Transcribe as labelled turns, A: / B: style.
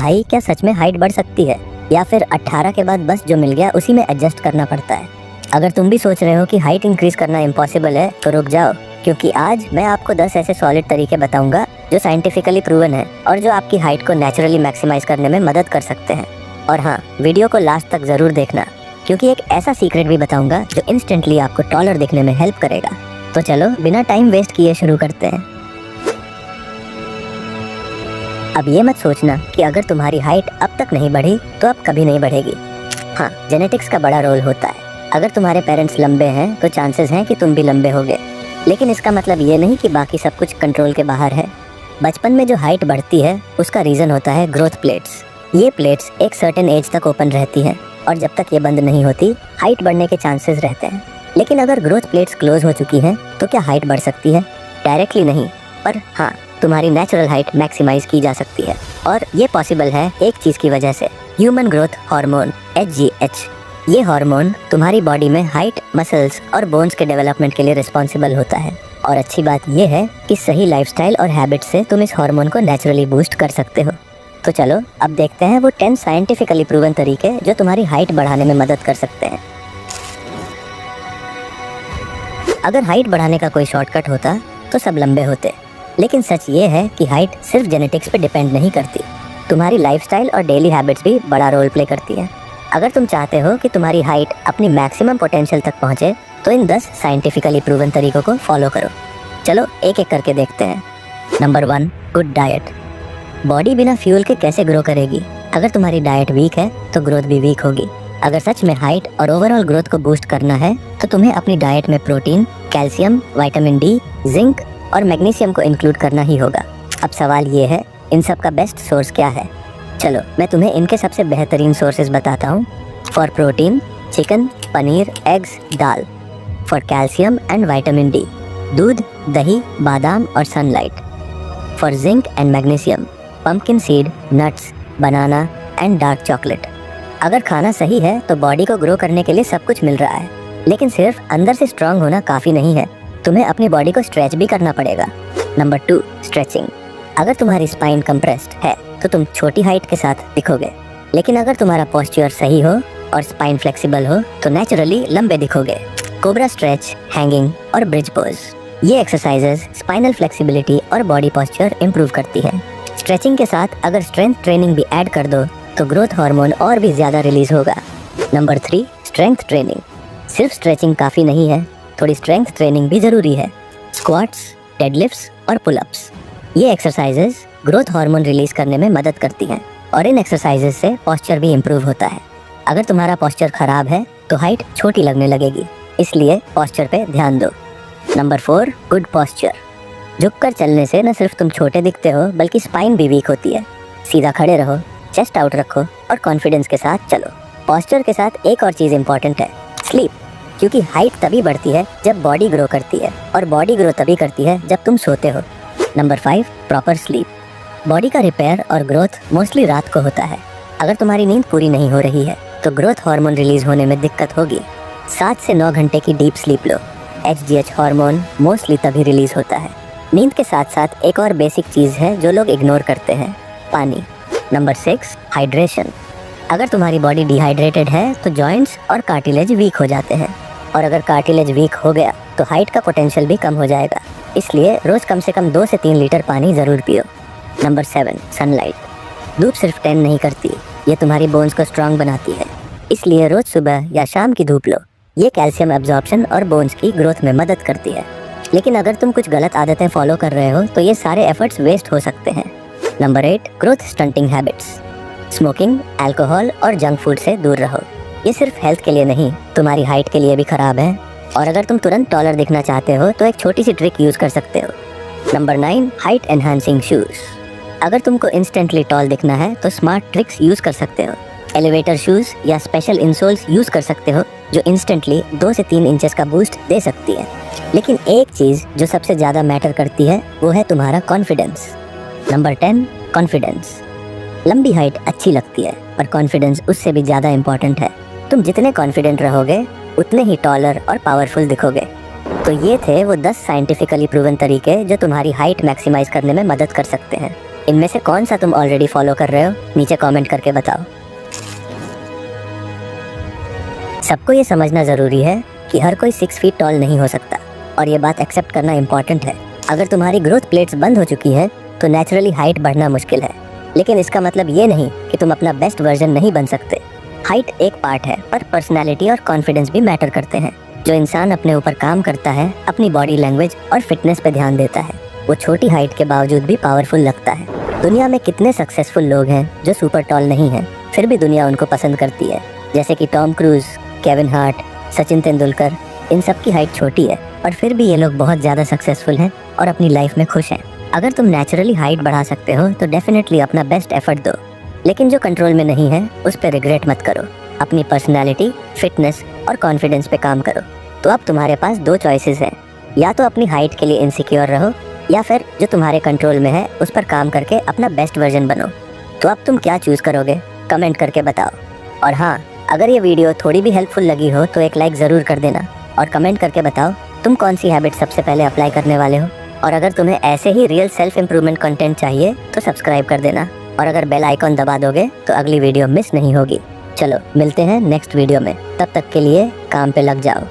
A: भाई क्या सच में हाइट बढ़ सकती है, या फिर 18 के बाद बस जो मिल गया उसी में एडजस्ट करना पड़ता है? अगर तुम भी सोच रहे हो कि हाइट इंक्रीज करना इम्पॉसिबल है तो रुक जाओ, क्योंकि आज मैं आपको 10 ऐसे सॉलिड तरीके बताऊंगा जो साइंटिफिकली प्रूवन है और जो आपकी हाइट को नेचुरली मैक्सिमाइज करने में मदद कर सकते हैं। और हाँ, वीडियो को लास्ट तक जरूर देखना, क्योंकि एक ऐसा सीक्रेट भी बताऊंगा जो इंस्टेंटली आपको टॉलर दिखने में हेल्प करेगा। तो चलो बिना टाइम वेस्ट किए शुरू करते हैं। अब ये मत सोचना कि अगर तुम्हारी हाइट अब तक नहीं बढ़ी तो अब कभी नहीं बढ़ेगी। हाँ, जेनेटिक्स का बड़ा रोल होता है। अगर तुम्हारे पेरेंट्स लंबे हैं तो चांसेस हैं कि तुम भी लंबे होगे, लेकिन इसका मतलब ये नहीं कि बाकी सब कुछ कंट्रोल के बाहर है। बचपन में जो हाइट बढ़ती है उसका रीज़न होता है ग्रोथ प्लेट्स। ये प्लेट्स एक सर्टेन एज तक ओपन रहती हैं और जब तक ये बंद नहीं होती हाइट बढ़ने के चांसेस रहते हैं। लेकिन अगर ग्रोथ प्लेट्स क्लोज हो चुकी हैं तो क्या हाइट बढ़ सकती है? डायरेक्टली नहीं, पर हाँ, तुम्हारी नेचुरल हाइट मैक्सिमाइज की जा सकती है। और ये पॉसिबल है एक चीज़ की वजह से, ह्यूमन ग्रोथ हार्मोन HGH। ये हार्मोन तुम्हारी बॉडी में हाइट, मसल्स और बोन्स के डेवलपमेंट के लिए रिस्पॉन्सिबल होता है। और अच्छी बात ये है कि सही लाइफस्टाइल और हैबिट से तुम इस हार्मोन को नेचुरली बूस्ट कर सकते हो। तो चलो अब देखते हैं वो 10 साइंटिफिकली प्रूवन तरीके जो तुम्हारी हाइट बढ़ाने में मदद कर सकते हैं। अगर हाइट बढ़ाने का कोई शॉर्टकट होता तो सब लंबे होते, लेकिन सच ये है कि हाइट सिर्फ जेनेटिक्स पे डिपेंड नहीं करती। तुम्हारी लाइफस्टाइल और डेली हैबिट्स भी बड़ा रोल प्ले करती हैं। अगर तुम चाहते हो कि तुम्हारी हाइट अपनी मैक्सिमम पोटेंशियल तक पहुंचे तो इन 10 साइंटिफिकली प्रूवन तरीकों को फॉलो करो। चलो एक एक करके देखते हैं। Number 1, good diet. बॉडी बिना फ्यूल के कैसे ग्रो करेगी? अगर तुम्हारी डाइट वीक है तो ग्रोथ भी वीक होगी। अगर सच में हाइट और ओवरऑल ग्रोथ को बूस्ट करना है तो तुम्हें अपनी डाइट में protein, calcium, vitamin D, zinc और मैग्नीशियम को इंक्लूड करना ही होगा। अब सवाल ये है, इन सब का बेस्ट सोर्स क्या है? चलो मैं तुम्हें इनके सबसे बेहतरीन सोर्सेज बताता हूँ। For protein, chicken, paneer, eggs, dal. For calcium and vitamin D, दूध, दही, बादाम और sunlight. For zinc and magnesium, pumpkin seed, nuts, banana and dark chocolate. अगर खाना सही है तो बॉडी को ग्रो करने के लिए सब कुछ मिल रहा है, लेकिन सिर्फ अंदर से स्ट्रांग होना काफ़ी नहीं है, तुम्हें अपनी बॉडी को स्ट्रेच भी करना पड़ेगा। Number 2, stretching. अगर तुम्हारी स्पाइन कंप्रेस्ड है तो तुम छोटी हाइट के साथ दिखोगे, लेकिन अगर तुम्हारा पोस्चर सही हो और स्पाइन फ्लेक्सिबल हो तो नेचुरली लंबे दिखोगे। कोबरा स्ट्रेच, हैंगिंग और ब्रिज पोज, ये एक्सरसाइजेस स्पाइनल फ्लेक्सिबिलिटी और बॉडी पोस्चर इंप्रूव करती है। स्ट्रेचिंग के साथ अगर स्ट्रेंथ ट्रेनिंग भी ऐड कर दो तो ग्रोथ हार्मोन और भी ज़्यादा रिलीज होगा। Number 3, strength training. सिर्फ स्ट्रेचिंग काफ़ी नहीं है, थोड़ी स्ट्रेंथ ट्रेनिंग भी ज़रूरी है। स्क्वाट्स, डेडलिफ्ट्स और पुलअप्स, ये एक्सरसाइजेस ग्रोथ हार्मोन रिलीज करने में मदद करती हैं और इन एक्सरसाइजेस से पोस्चर भी इम्प्रूव होता है। अगर तुम्हारा पोस्चर खराब है तो हाइट छोटी लगने लगेगी, इसलिए पोस्चर पे ध्यान दो। Number 4, good posture. झुककर चलने से न सिर्फ तुम छोटे दिखते हो बल्कि स्पाइन भी वीक होती है। सीधा खड़े रहो, चेस्ट आउट रखो और कॉन्फिडेंस के साथ चलो। पोस्चर के साथ एक और चीज़ इंपॉर्टेंट है, स्लीप, क्योंकि हाइट तभी बढ़ती है जब बॉडी ग्रो करती है और बॉडी ग्रो तभी करती है जब तुम सोते हो। Number 5, proper sleep. बॉडी का रिपेयर और ग्रोथ मोस्टली रात को होता है। अगर तुम्हारी नींद पूरी नहीं हो रही है तो ग्रोथ हार्मोन रिलीज होने में दिक्कत होगी। 7 से 9 घंटे की डीप स्लीप लो। HGH हार्मोन मोस्टली तभी रिलीज होता है। नींद के साथ साथ एक और बेसिक चीज़ है जो लोग इग्नोर करते हैं, पानी। Number 6, hydration. अगर तुम्हारी बॉडी डिहाइड्रेटेड है तो जॉइंट्स और कार्टिलेज वीक हो जाते हैं, और अगर कार्टिलेज वीक हो गया तो हाइट का पोटेंशियल भी कम हो जाएगा। इसलिए रोज़ कम से कम 2 से 3 लीटर पानी ज़रूर पियो। Number 7, sunlight. धूप सिर्फ टैन नहीं करती, ये तुम्हारी बोन्स को स्ट्रांग बनाती है, इसलिए रोज़ सुबह या शाम की धूप लो। ये कैल्शियम एब्जॉर्प्शन और बोन्स की ग्रोथ में मदद करती है। लेकिन अगर तुम कुछ गलत आदतें फॉलो कर रहे हो तो ये सारे एफर्ट्स वेस्ट हो सकते हैं। Number 8, growth stunting habits. Smoking, alcohol और जंक फूड से दूर रहो। ये सिर्फ हेल्थ के लिए नहीं, तुम्हारी हाइट के लिए भी खराब है। और अगर तुम तुरंत टॉलर दिखना चाहते हो तो एक छोटी सी ट्रिक यूज़ कर सकते हो। Number 9, height enhancing shoes. अगर तुमको इंस्टेंटली टॉल दिखना है तो स्मार्ट ट्रिक्स यूज़ कर सकते हो। एलिवेटर शूज़ या स्पेशल इंसोल्स यूज़ कर सकते हो जो इंस्टेंटली 2 से 3 इंचेस का बूस्ट दे सकती है। लेकिन एक चीज़ जो सबसे ज़्यादा मैटर करती है वो है तुम्हारा कॉन्फिडेंस। Number 10, confidence. लंबी हाइट अच्छी लगती है पर कॉन्फिडेंस उससे भी ज़्यादा इम्पॉर्टेंट है। तुम जितने कॉन्फिडेंट रहोगे उतने ही टॉलर और पावरफुल दिखोगे। तो ये थे वो 10 साइंटिफिकली प्रूवन तरीके जो तुम्हारी हाइट मैक्सिमाइज करने में मदद कर सकते हैं। इनमें से कौन सा तुम ऑलरेडी फॉलो कर रहे हो, नीचे कमेंट करके बताओ। सबको ये समझना ज़रूरी है कि हर कोई 6 फीट टॉल नहीं हो सकता, और ये बात एक्सेप्ट करना इम्पॉर्टेंट है। अगर तुम्हारी ग्रोथ प्लेट्स बंद हो चुकी है तो नेचुरली हाइट बढ़ना मुश्किल है, लेकिन इसका मतलब ये नहीं कि तुम अपना बेस्ट वर्जन नहीं बन सकते। हाइट एक पार्ट है, पर पर्सनैलिटी और कॉन्फिडेंस भी मैटर करते हैं। जो इंसान अपने ऊपर काम करता है, अपनी बॉडी लैंग्वेज और फिटनेस पे ध्यान देता है, वो छोटी हाइट के बावजूद भी पावरफुल लगता है। दुनिया में कितने सक्सेसफुल लोग हैं जो सुपर टॉल नहीं हैं, फिर भी दुनिया उनको पसंद करती है, जैसे कि Tom Cruise, Kevin Hart, Sachin Tendulkar. इन सब की हाइट छोटी है और फिर भी ये लोग बहुत ज़्यादा सक्सेसफुल हैं और अपनी लाइफ में खुश हैं। अगर तुम नेचुरली हाइट बढ़ा सकते हो तो डेफिनेटली अपना बेस्ट एफर्ट दो, लेकिन जो कंट्रोल में नहीं है उस पर रिग्रेट मत करो। अपनी पर्सनैलिटी, फिटनेस और कॉन्फिडेंस पे काम करो। तो अब तुम्हारे पास 2 चॉइसेस हैं, या तो अपनी हाइट के लिए इनसिक्योर रहो, या फिर जो तुम्हारे कंट्रोल में है उस पर काम करके अपना बेस्ट वर्जन बनो। तो अब तुम क्या चूज़ करोगे, कमेंट करके बताओ। और हाँ, अगर ये वीडियो थोड़ी भी हेल्पफुल लगी हो तो एक लाइक ज़रूर कर देना, और कमेंट करके बताओ तुम कौन सी हैबिट सबसे पहले अप्लाई करने वाले हो। और अगर तुम्हें ऐसे ही रियल सेल्फ इम्प्रूवमेंट कंटेंट चाहिए तो सब्सक्राइब कर देना, और अगर बेल आइकॉन दबा दोगे तो अगली वीडियो मिस नहीं होगी। चलो मिलते हैं नेक्स्ट वीडियो में, तब तक के लिए काम पे लग जाओ।